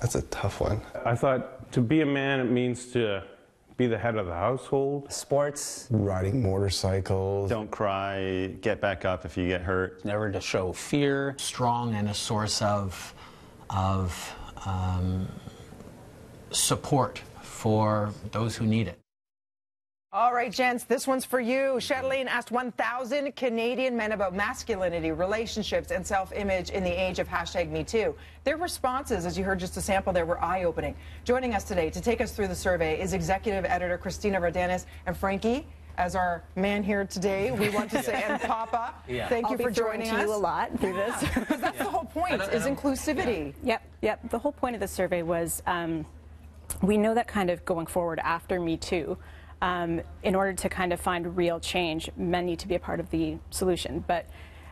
That's a tough one. I thought to be a man, it means to be the head of the household. Sports. Riding motorcycles. Don't cry, get back up if you get hurt. Never to show fear. Strong and a source of support for those who need it. All right, gents, this one's for you. Chatelaine asked 1,000 Canadian men about masculinity, relationships, and self-image in the age of #MeToo. Their responses, as you heard just a sample there, were eye-opening. Joining us today to take us through the survey is executive editor Christina Vardanis. And Frankie, as our man here today, we want to say, and Papa, thank you for joining us. I'll be throwing to you a lot through this. Because that's the whole point, is inclusivity. Yep. The whole point of the survey was we know that kind of going forward after Me Too, in order to kind of find real change, men need to be a part of the solution. But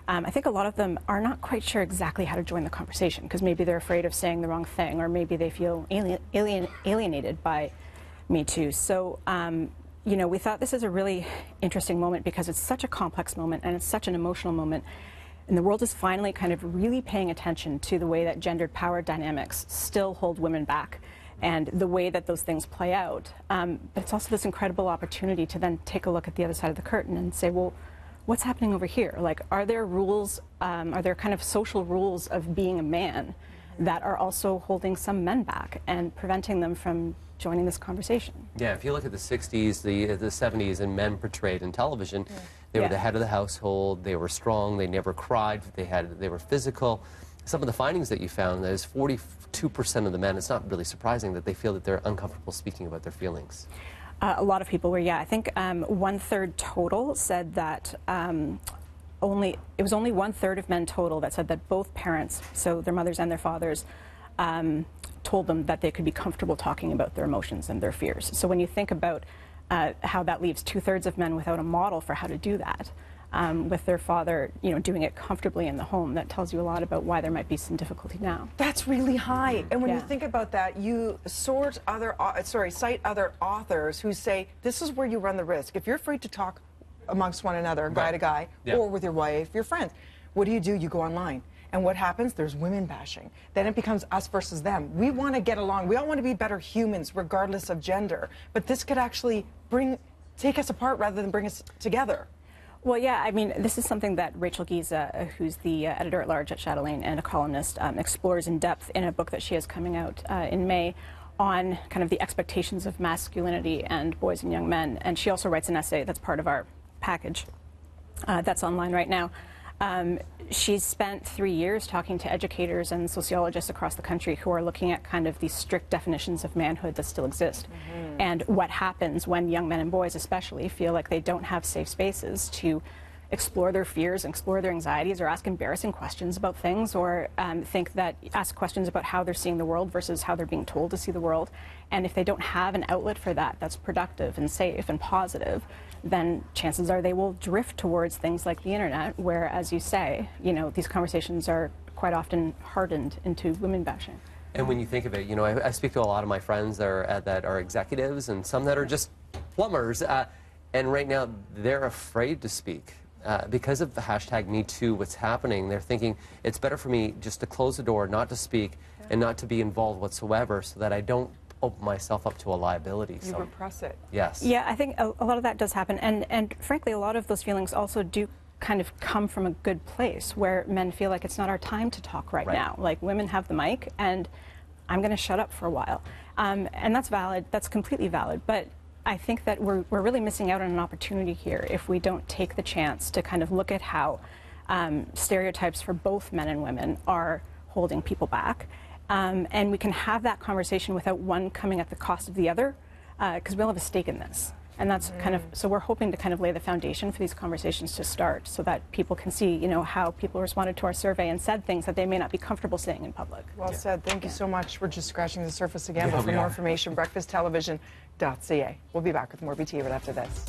I think a lot of them are not quite sure exactly how to join the conversation, because maybe they're afraid of saying the wrong thing, or maybe they feel alienated by Me Too. So, you know, we thought this is a really interesting moment because it's such a complex moment and it's such an emotional moment. And the world is finally kind of really paying attention to the way that gendered power dynamics still hold women back, and the way that those things play out. But it's also this incredible opportunity to then take a look at the other side of the curtain and say, well, what's happening over here? Like, are there rules, are there kind of social rules of being a man that are also holding some men back and preventing them from joining this conversation? Yeah, if you look at the 60s, the 70s, and men portrayed in television, they were the head of the household, they were strong, they never cried, they were physical. Some of the findings that you found is 42% of the men, it's not really surprising that they feel that they're uncomfortable speaking about their feelings. A lot of people were, I think 1/3 total said that it was only 1/3 of men total that said that both parents, so their mothers and their fathers, told them that they could be comfortable talking about their emotions and their fears. So when you think about how that leaves 2/3 of men without a model for how to do that, with their father, doing it comfortably in the home, that tells you a lot about why there might be some difficulty now. That's really high. And when you think about that, you cite other authors who say this is where you run the risk. If you're afraid to talk amongst one another, guy to guy, or with your wife, your friends, what do? You go online. And what happens? There's women bashing. Then it becomes us versus them. We want to get along. We all want to be better humans, regardless of gender. But this could actually take us apart rather than bring us together. Well, yeah, I mean, this is something that Rachel Giza, who's the editor-at-large at Chatelaine and a columnist, explores in depth in a book that she has coming out in May on kind of the expectations of masculinity and boys and young men. And she also writes an essay that's part of our package that's online right now. She's spent 3 years talking to educators and sociologists across the country who are looking at kind of these strict definitions of manhood that still exist, and what happens when young men and boys especially feel like they don't have safe spaces to explore their fears, explore their anxieties, or ask embarrassing questions about things, or ask questions about how they're seeing the world versus how they're being told to see the world. And if they don't have an outlet for that that's productive and safe and positive, then chances are they will drift towards things like the internet, where, as you say, these conversations are quite often hardened into women bashing. And when you think of it, I speak to a lot of my friends that are executives and some that are just plumbers, and right now they're afraid to speak. Because of the #MeToo, what's happening, they're thinking it's better for me just to close the door, not to speak, and not to be involved whatsoever, so that I don't open myself up to a liability. You repress it. Yes. Yeah, I think a lot of that does happen, and frankly, a lot of those feelings also do kind of come from a good place, where men feel like it's not our time to talk right now. Like, women have the mic, and I'm going to shut up for a while. And that's valid. That's completely valid. But I think that we're really missing out on an opportunity here if we don't take the chance to kind of look at how stereotypes for both men and women are holding people back. And we can have that conversation without one coming at the cost of the other, because we all have a stake in this. And that's kind of, so we're hoping to kind of lay the foundation for these conversations to start, so that people can see, how people responded to our survey and said things that they may not be comfortable saying in public. Well said. Thank you so much. We're just scratching the surface again, but for more information, breakfasttelevision.ca. We'll be back with more BT right after this.